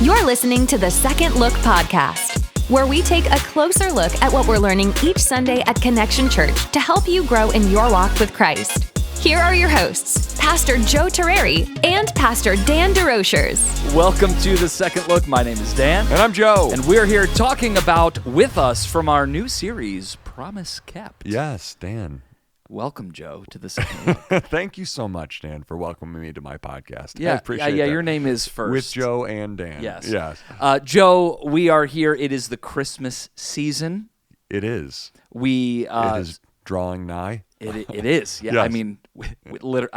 You're listening to the Second Look podcast, where we take a closer look at what we're learning each Sunday at Connection Church to help you grow in your walk with Christ. Here are your hosts, Pastor Joe Terreri and Pastor Dan DeRochers. Welcome to the Second Look. My name is Dan. And I'm Joe. And we're here talking about with us from our new series, Promise Kept. Yes, Dan. Welcome, Joe, to the Second Look. Thank you so much, Dan, for welcoming me to my podcast. Yeah, I appreciate yeah. that. Your name is first. With Joe and Dan. Yes. Yes. Joe, we are here. It is the Christmas season. It is. It It is drawing nigh. It is. Yeah. Yes. I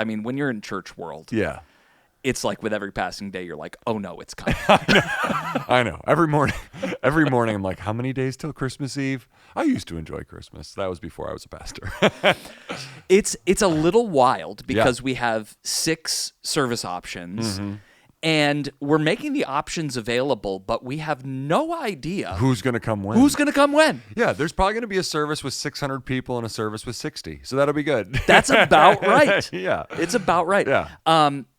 mean, when you're in church world, Yeah. it's like with every passing day, you're like, oh no, it's coming. I know. Every morning I'm like, how many days till Christmas Eve? I used to enjoy Christmas. That was before I was a pastor. It's a little wild because we have 6 service options. Mm-hmm. And we're making the options available, but we have no idea Who's going to come when? who's going to come when. Yeah, there's probably going to be a service with 600 people and a service with 60. So that'll be good. That's about right. Yeah. It's about right. Yeah.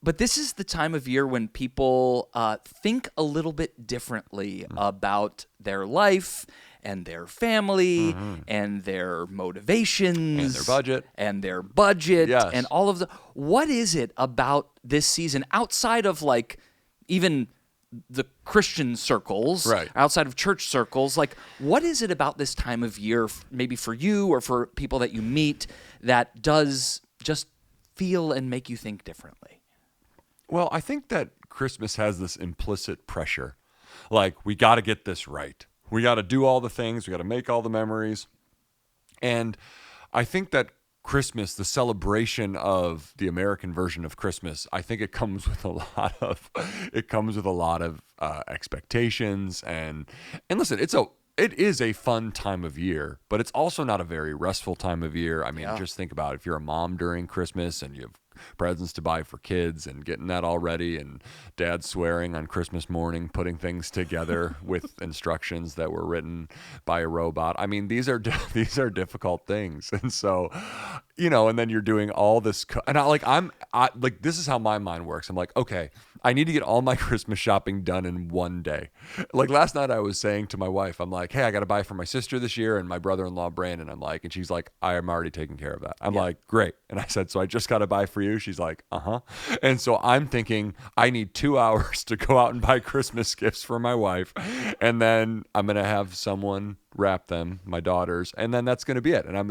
But this is the time of year when people think a little bit differently about their life and their family and their motivations And their budget. Yes. and all of the. What is it about this season outside of like even the Christian circles, Right. outside of church circles? Like, what is it about this time of year, maybe for you or for people that you meet, that does just feel and make you think differently? Well, I think that Christmas has this implicit pressure. Like, we got to get this right. We got to do all the things. We got to make all the memories. And I think that Christmas, the celebration of the American version of Christmas, I think it comes with a lot of expectations. And listen, it is a fun time of year, but it's also not a very restful time of year. I mean, just think about it. If you're a mom during Christmas and you have presents to buy for kids and getting that all ready, and dad swearing on Christmas morning, putting things together with instructions that were written by a robot. I mean, these are difficult things. And so, and then you're doing all this, and this is how my mind works. I'm like, okay, I need to get all my Christmas shopping done in one day. Like last night I was saying to my wife, I'm like, hey, I got to buy for my sister this year and my brother-in-law, Brandon. And she's like, I am already taking care of that. I'm like, great. And I said, so I just got to buy for you? She's like, uh-huh. And so I'm thinking I need 2 hours to go out and buy Christmas gifts for my wife. And then I'm going to have someone wrap them, my daughters, and then that's going to be it. And I'm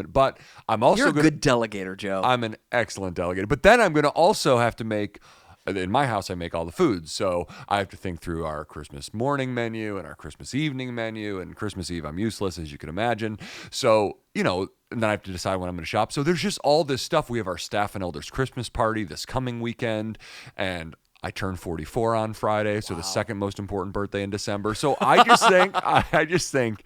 also You're a good delegator, Joe. I'm an excellent delegator. But then I'm going to also have to make, in my house, I make all the foods. So I have to think through our Christmas morning menu and our Christmas evening menu. And Christmas Eve, I'm useless, as you can imagine. So, and then I have to decide when I'm going to shop. So there's just all this stuff. We have our staff and elders Christmas party this coming weekend. And I turn 44 on Friday, so the second most important birthday in December. So I just think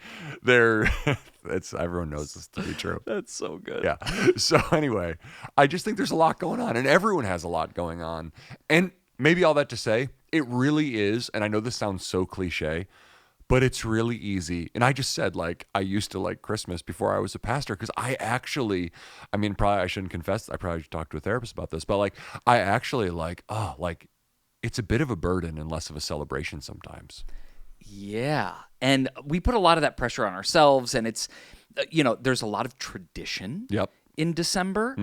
everyone knows this to be true. That's so good. Yeah. So anyway, I just think there's a lot going on, and everyone has a lot going on. And maybe all that to say, it really is, and I know this sounds so cliche, but it's really easy. And I just said, I used to like Christmas before I was a pastor, because probably I shouldn't confess. I probably should talk to a therapist about this, but I actually it's a bit of a burden and less of a celebration sometimes. Yeah. And we put a lot of that pressure on ourselves, and it's, there's a lot of tradition. Yep. In December.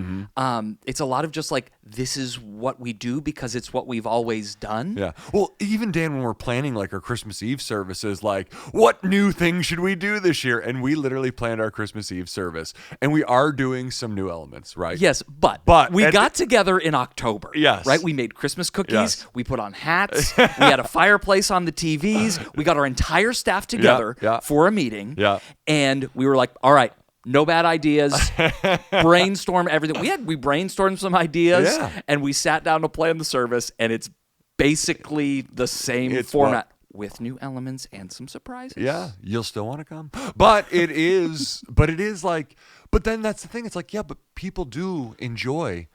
It's a lot of just this is what we do because it's what we've always done. Yeah. Well, even Dan, when we're planning our Christmas Eve services, what new things should we do this year? And we literally planned our Christmas Eve service, and we are doing some new elements, right? Yes, but we got together in October. Yes. Right? We made Christmas cookies. Yes. We put on hats. We had a fireplace on the TVs. We got our entire staff together for a meeting. Yeah. And we were like, all right, no bad ideas. Brainstorm everything. We brainstormed some ideas, and we sat down to plan the service, and it's basically the same format with new elements and some surprises. Yeah, you'll still want to come, but it is but then that's the thing. It's but people do enjoy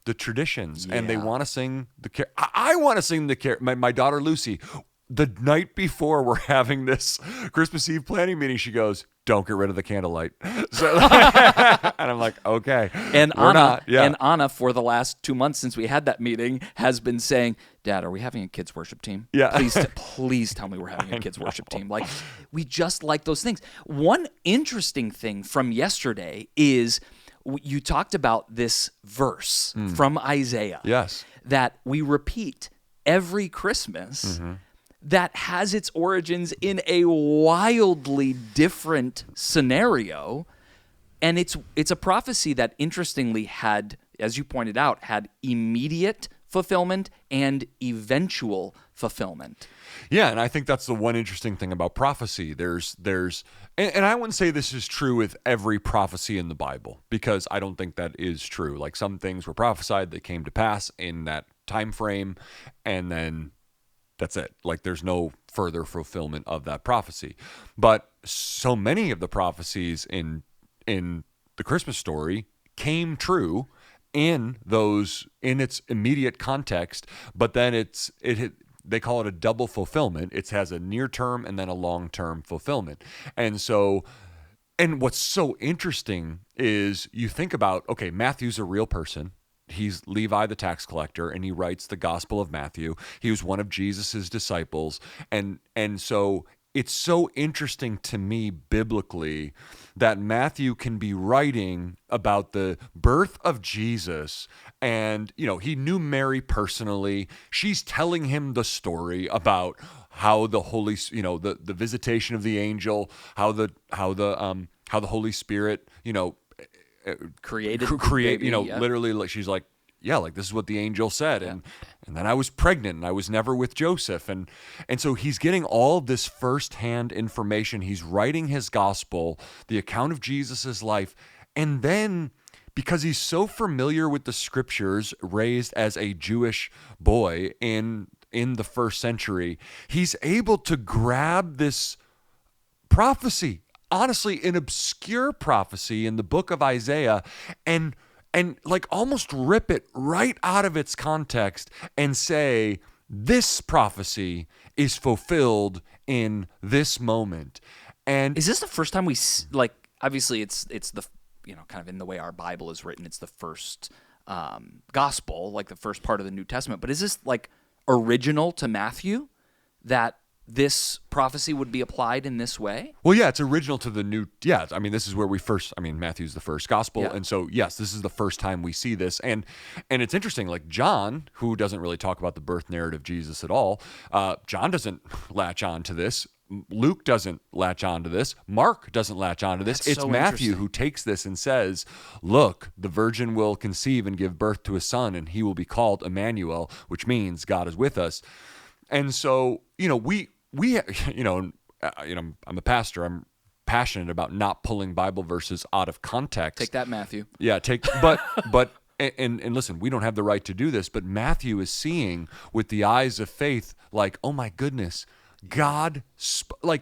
the traditions, and they want to sing the. I want to sing the. My daughter Lucy. the night before we're having this Christmas Eve planning meeting, she goes, "Don't get rid of the candlelight." So, and I'm like, okay. And we're Anna, not. Yeah. and Anna, for the last 2 months since we had that meeting, has been saying, "Dad, are we having a kids worship team? Yeah. Please tell me we're having a kids worship team." Like, we just like those things. One interesting thing from yesterday is you talked about this verse from Isaiah. Yes. That we repeat every Christmas. That has its origins in a wildly different scenario. And it's a prophecy that, interestingly, had, as you pointed out, had immediate fulfillment and eventual fulfillment. Yeah, and I think that's the one interesting thing about prophecy. And I wouldn't say this is true with every prophecy in the Bible, because I don't think that is true. Like, some things were prophesied that came to pass in that time frame, and then that's it. Like, there's no further fulfillment of that prophecy. But so many of the prophecies in the Christmas story came true in its immediate context, but then they call it a double fulfillment. It has a near term and then a long term fulfillment. And what's so interesting is you think about, okay, Matthew's a real person. He's Levi the tax collector, and he writes the Gospel of Matthew. He was one of Jesus's disciples. And so it's so interesting to me biblically that Matthew can be writing about the birth of Jesus, and he knew Mary personally. She's telling him the story about how the Holy, the visitation of the angel, how the Holy Spirit, Created, baby, yeah. literally, like, she's like, yeah, like, this is what the angel said. And then I was pregnant and I was never with Joseph. And so he's getting all this firsthand information. He's writing his gospel, the account of Jesus's life. And then, because he's so familiar with the scriptures, raised as a Jewish boy in the first century, he's able to grab this prophecy, honestly, an obscure prophecy in the book of Isaiah, and like almost rip it right out of its context and say, this prophecy is fulfilled in this moment. And is this the first time we, like, obviously it's the, kind of in the way our Bible is written, it's the first gospel, like the first part of the New Testament, but is this like original to Matthew that this prophecy would be applied in this way? Well, yeah, it's original to the new. Yeah, I mean, this is where Matthew's the first gospel. Yeah. And so, yes, this is the first time we see this. And it's interesting, like, John, who doesn't really talk about the birth narrative of Jesus at all, John doesn't latch on to this. Luke doesn't latch on to this. Mark doesn't latch on to this. That's it's so Matthew interesting. who takes this and says, look, the virgin will conceive and give birth to a son, and he will be called Emmanuel, which means God is with us. And so, I'm a pastor. I'm passionate about not pulling Bible verses out of context. Take that, Matthew. Yeah, but and listen, we don't have the right to do this, but Matthew is seeing with the eyes of faith, like, oh my goodness, God,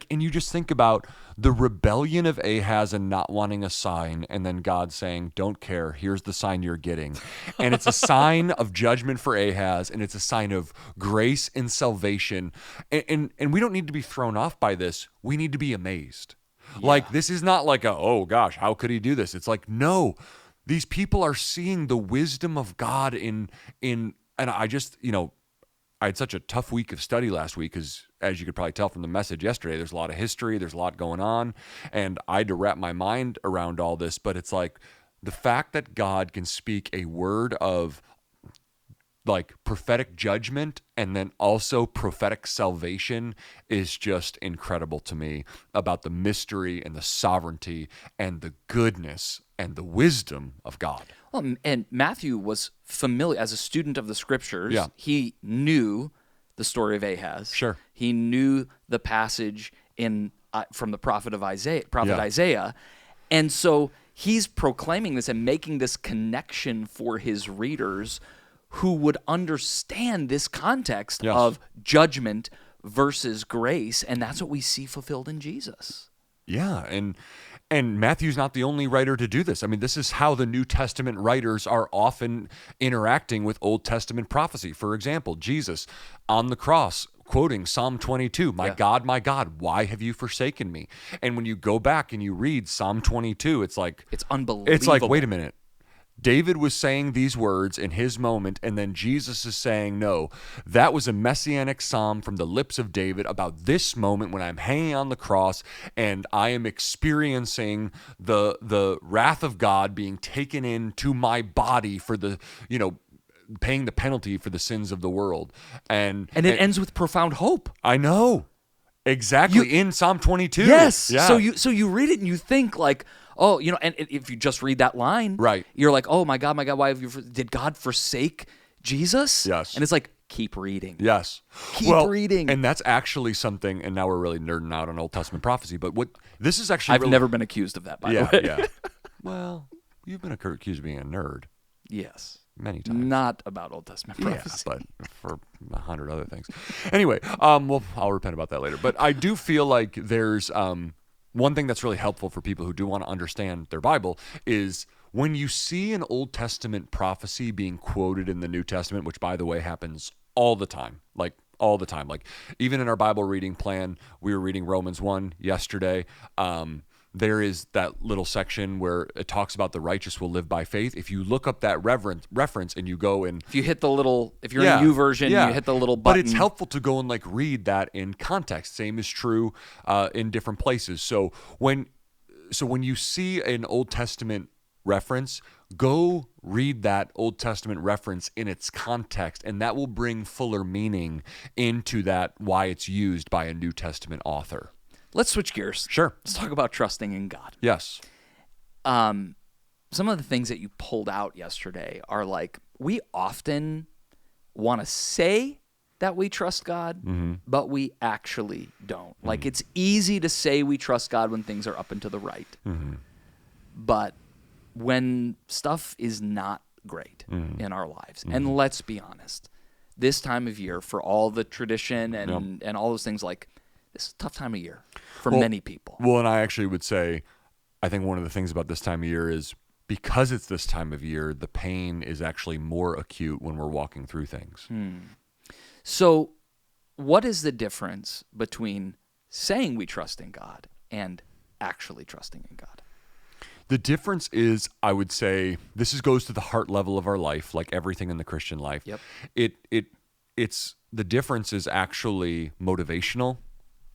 and you just think about the rebellion of Ahaz and not wanting a sign, and then God saying, don't care, here's the sign you're getting. And it's a sign of judgment for Ahaz, and it's a sign of grace and salvation. And we don't need to be thrown off by this. We need to be amazed. Yeah. Like, this is not like oh gosh, how could he do this? It's like, no, these people are seeing the wisdom of God in and I just, I had such a tough week of study last week because, as you could probably tell from the message yesterday, there's a lot of history, there's a lot going on, and I had to wrap my mind around all this. But it's like the fact that God can speak a word of, like, prophetic judgment and then also prophetic salvation is just incredible to me, about the mystery and the sovereignty and the goodness and the wisdom of God. Well, and Matthew was familiar as a student of the scriptures. Yeah. He knew the story of Ahaz. Sure. He knew the passage from the prophet Isaiah. And so he's proclaiming this and making this connection for his readers who would understand this context Yes. of judgment versus grace, and that's what we see fulfilled in Jesus. Yeah, And Matthew's not the only writer to do this. I mean, this is how the New Testament writers are often interacting with Old Testament prophecy. For example, Jesus on the cross, quoting Psalm 22, my God, why have you forsaken me? And when you go back and you read Psalm 22, it's unbelievable. It's like, wait a minute. David was saying these words in his moment, and then Jesus is saying, no, that was a messianic psalm from the lips of David about this moment when I'm hanging on the cross and I am experiencing the wrath of God being taken into my body for the, paying the penalty for the sins of the world. And it ends with profound hope. I know. Exactly. In Psalm 22. Yes. Yeah. So you read it and you think like, oh, and if you just read that line, right, you're like, oh my God, why did God forsake Jesus? Yes. And it's like, keep reading. Yes. Keep reading. And that's actually something, and now we're really nerding out on Old Testament prophecy, but this is actually I've never been accused of that, by the way. Yeah. Well, you've been accused of being a nerd. Yes. Many times. Not about Old Testament prophecy. Yeah, but for 100 other things. Anyway, I'll repent about that later. But I do feel like there's one thing that's really helpful for people who do want to understand their Bible is when you see an Old Testament prophecy being quoted in the New Testament, which, by the way, happens all the time, like all the time. Like even in our Bible reading plan, we were reading Romans 1 yesterday. There is that little section where it talks about the righteous will live by faith. If you look up that reference and you go and... If you hit the little... If you're in a YouVersion, you hit the little button. But it's helpful to go and read that in context. Same is true in different places. So when you see an Old Testament reference, go read that Old Testament reference in its context, and that will bring fuller meaning into that, why it's used by a New Testament author. Let's switch gears. Sure. Let's talk about trusting in God. Yes. Some of the things that you pulled out yesterday are like, we often want to say that we trust God, but we actually don't. Like, it's easy to say we trust God when things are up and to the right. But when stuff is not great in our lives, and let's be honest, this time of year, for all the tradition and all those things, like, this is a tough time of year for many people. Well, and I actually would say, I think one of the things about this time of year is because it's this time of year, the pain is actually more acute when we're walking through things. So what is the difference between saying we trust in God and actually trusting in God? The difference is, I would say, goes to the heart level of our life, like everything in the Christian life. Yep. It's the difference is actually motivational.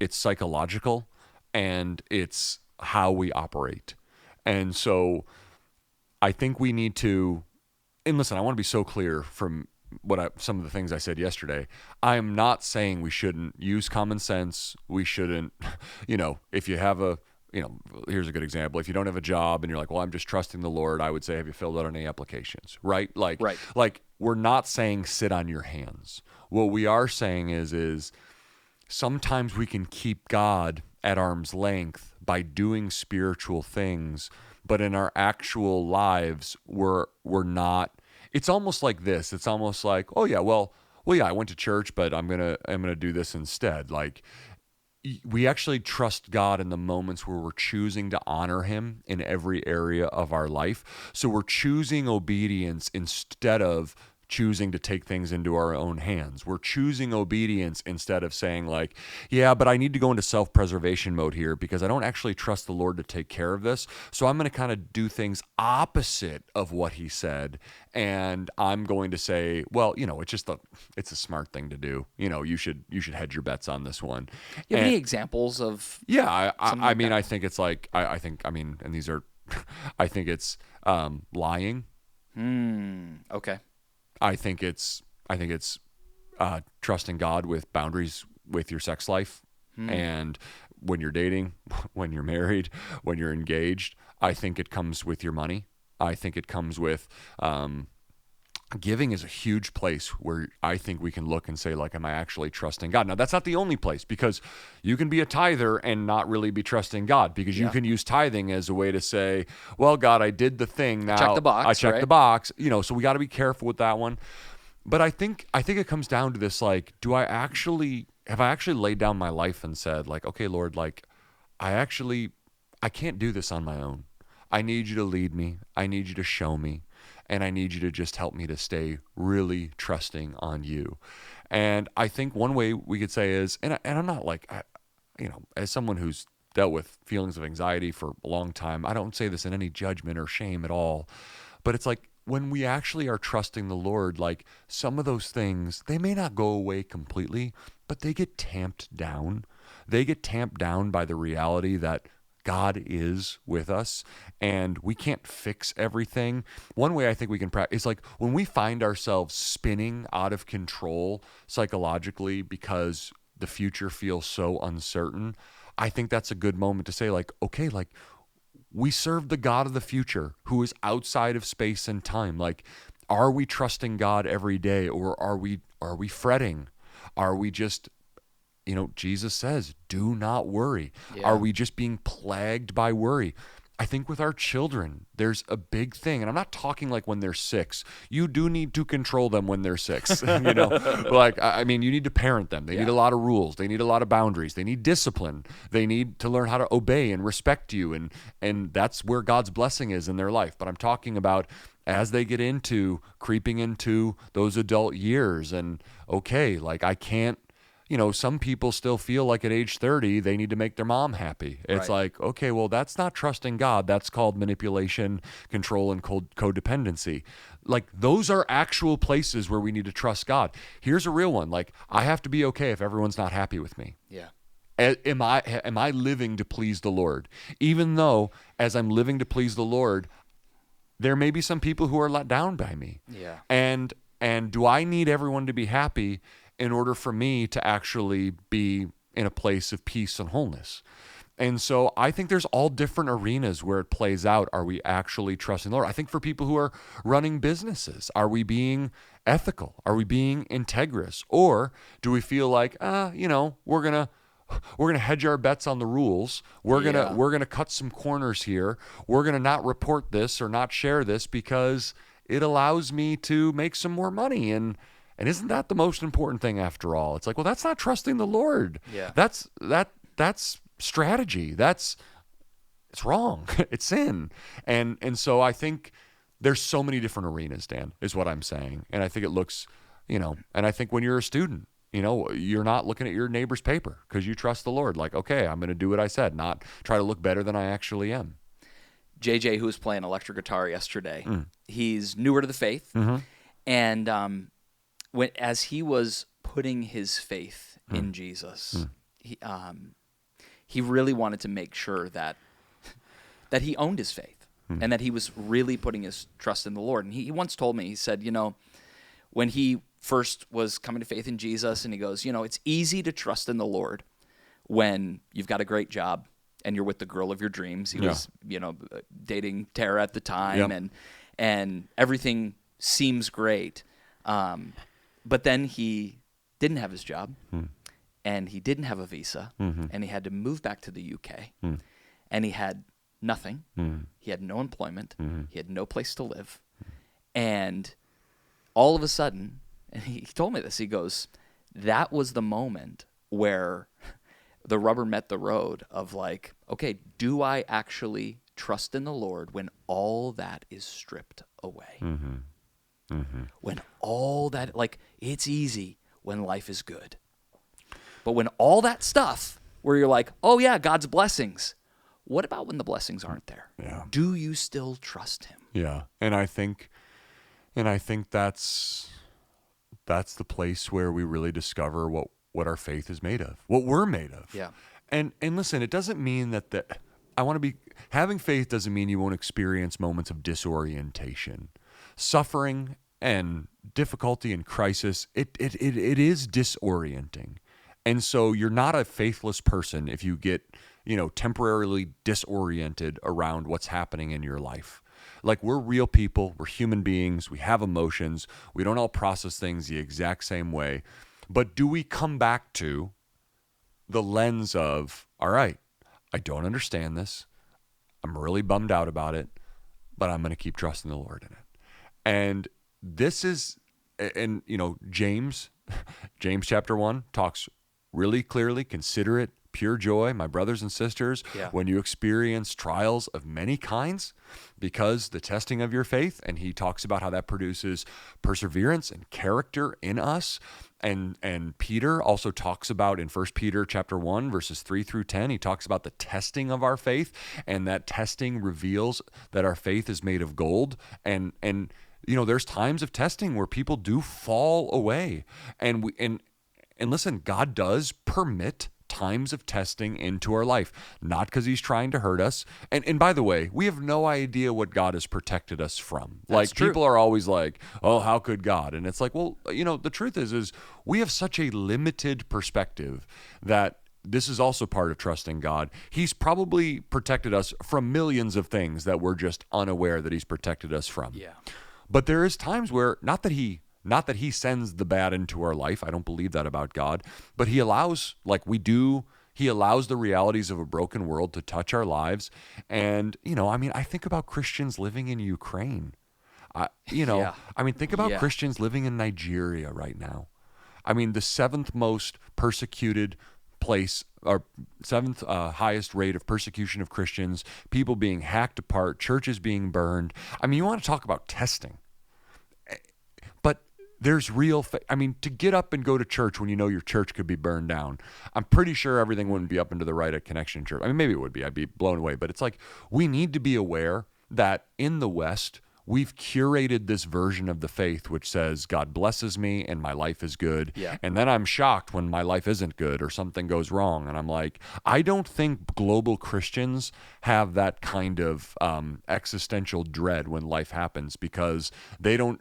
It's psychological, and it's how we operate. And so I think we need to, and listen, I want to be so clear from some of the things I said yesterday. I am not saying we shouldn't use common sense. We shouldn't, if you have here's a good example. If you don't have a job and you're like, well, I'm just trusting the Lord, I would say, have you filled out any applications? Right? Like we're not saying sit on your hands. What we are saying is sometimes we can keep God at arm's length by doing spiritual things, but in our actual lives, we're not. It's almost like this. It's almost like, oh yeah, well yeah, I went to church, but I'm gonna do this instead. Like, we actually trust God in the moments where we're choosing to honor Him in every area of our life. So we're choosing obedience instead of choosing to take things into our own hands. We're choosing obedience instead of saying like, yeah, but I need to go into self-preservation mode here because I don't actually trust the Lord to take care of this. So I'm going to kind of do things opposite of what He said. And I'm going to say, well, it's a smart thing to do. You should hedge your bets on this one. You have any examples of? Yeah. I mean, I think it's like, and these are, I think it's lying. Okay. I think it's trusting God with boundaries with your sex life, and when you're dating, when you're married, when you're engaged. I think it comes with your money. I think it comes with giving is a huge place where I think we can look and say, like, am I actually trusting God? Now, that's not the only place, because you can be a tither and not really be trusting God, because you can use tithing as a way to say, well, God, I did the thing. Now check the box, I checked the box. So we got to be careful with that one. But I think it comes down to this, like, have I actually laid down my life and said, like, okay, Lord, like, I I can't do this on my own. I need you to lead me. I need you to show me. And I need you to just help me to stay really trusting on you. And I think one way we could say is, and I'm not like, as someone who's dealt with feelings of anxiety for a long time, I don't say this in any judgment or shame at all, but it's like when we actually are trusting the Lord, like some of those things, they may not go away completely, but they get tamped down. They get tamped down by the reality that God is with us and we can't fix everything. One way I think we can practice is like when we find ourselves spinning out of control psychologically because the future feels so uncertain, I think that's a good moment to say like, okay, like we serve the God of the future who is outside of space and time. Like, are we trusting God every day, or are we fretting? Are we just, Jesus says, do not worry. Yeah. Are we just being plagued by worry? I think with our children, there's a big thing, and I'm not talking like when they're 6. You do need to control them when they're 6. Like, I mean, you need to parent them. They need a lot of rules. They need a lot of boundaries. They need discipline. They need to learn how to obey and respect you, and that's where God's blessing is in their life. But I'm talking about as they get creeping into those adult years, and okay, like I can't, some people still feel like at age 30, they need to make their mom happy. It's like, okay, well, that's not trusting God. That's called manipulation, control, and codependency. Like those are actual places where we need to trust God. Here's a real one. Like I have to be okay if everyone's not happy with me. Yeah. Am I living to please the Lord? Even though as I'm living to please the Lord, there may be some people who are let down by me. Yeah. And do I need everyone to be happy in order for me to actually be in a place of peace and wholeness? And so I think there's all different arenas where it plays out. Are we actually trusting the Lord? I think for people who are running businesses, are we being ethical? Are we being integrous? Or do we feel like, we're gonna hedge our bets on the rules. We're gonna cut some corners here. We're gonna not report this or not share this because it allows me to make some more money. And isn't that the most important thing after all? It's like, well, that's not trusting the Lord. Yeah. That's strategy. It's wrong. It's sin. And so I think there's so many different arenas, Dan, is what I'm saying. And I think it looks, and I think when you're a student, you're not looking at your neighbor's paper because you trust the Lord. Like, okay, I'm going to do what I said, not try to look better than I actually am. JJ, who was playing electric guitar yesterday, he's newer to the faith. Mm-hmm. And as he was putting his faith in Jesus, he really wanted to make sure that he owned his faith and that he was really putting his trust in the Lord. And he once told me, he said, when he first was coming to faith in Jesus, and he goes, it's easy to trust in the Lord when you've got a great job and you're with the girl of your dreams. He was, dating Tara at the time, and everything seems great. But then he didn't have his job, and he didn't have a visa, and he had to move back to the UK, and he had nothing. He had no employment. He had no place to live. And all of a sudden, and he told me this, he goes, that was the moment where the rubber met the road of like, okay, do I actually trust in the Lord when all that is stripped away? When all that, like, it's easy when life is good. But when all that stuff where you're like, oh yeah, God's blessings, what about when the blessings aren't there? Yeah. Do you still trust him? Yeah. And I think that's the place where we really discover what our faith is made of, what we're made of. Yeah. And listen, it doesn't mean that having faith doesn't mean you won't experience moments of disorientation. Suffering and difficulty and crisis, it is disorienting. And so you're not a faithless person if you get, temporarily disoriented around what's happening in your life. Like, we're real people, we're human beings, we have emotions, we don't all process things the exact same way. But do we come back to the lens of, all right, I don't understand this, I'm really bummed out about it, but I'm going to keep trusting the Lord in it. And this is, James chapter 1 talks really clearly, consider it pure joy, my brothers and sisters, when you experience trials of many kinds, because the testing of your faith, and he talks about how that produces perseverance and character in us. And Peter also talks about in 1 Peter chapter 1, verses 3 through 10, he talks about the testing of our faith, and that testing reveals that our faith is made of gold. And there's times of testing where people do fall away. And listen, God does permit times of testing into our life, not because he's trying to hurt us. And by the way, we have no idea what God has protected us from. That's true. People are always like, oh, how could God? And it's like, well, the truth is we have such a limited perspective that this is also part of trusting God. He's probably protected us from millions of things that we're just unaware that he's protected us from. Yeah. But there is times where not that he sends the bad into our life. I don't believe that about God, but he allows, he allows the realities of a broken world to touch our lives. And, I think about Christians living in Ukraine. Think about Christians living in Nigeria right now. The seventh most persecuted place, or seventh highest rate of persecution of Christians, people being hacked apart, churches being burned. You want to talk about testing. But there's real, to get up and go to church when you know your church could be burned down. I'm pretty sure everything wouldn't be up and to the right at Connection Church. Maybe it would be. I'd be blown away. But it's like, we need to be aware that in the West, we've curated this version of the faith which says God blesses me and my life is good. Yeah. And then I'm shocked when my life isn't good or something goes wrong. And I'm like, I don't think global Christians have that kind of existential dread when life happens, because they don't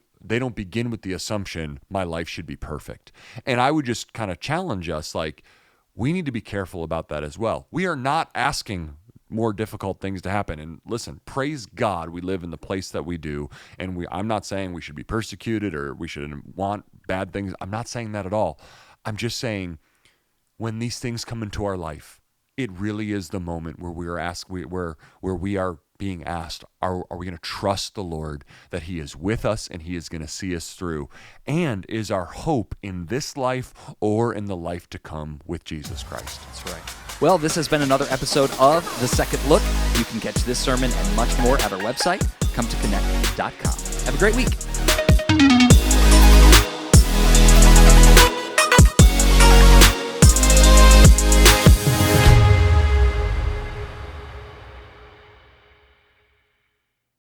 begin with the assumption my life should be perfect. And I would just kind of challenge us, we need to be careful about that as well. We are not asking more difficult things to happen. And listen, praise God, we live in the place that we do. And I'm not saying we should be persecuted or we should want bad things. I'm not saying that at all. I'm just saying when these things come into our life, it really is the moment where we are being asked, are we going to trust the Lord that he is with us and he is going to see us through? And is our hope in this life or in the life to come with Jesus Christ? That's right. Well, this has been another episode of The Second Look. You can catch this sermon and much more at our website, cometoconnect.com. Have a great week.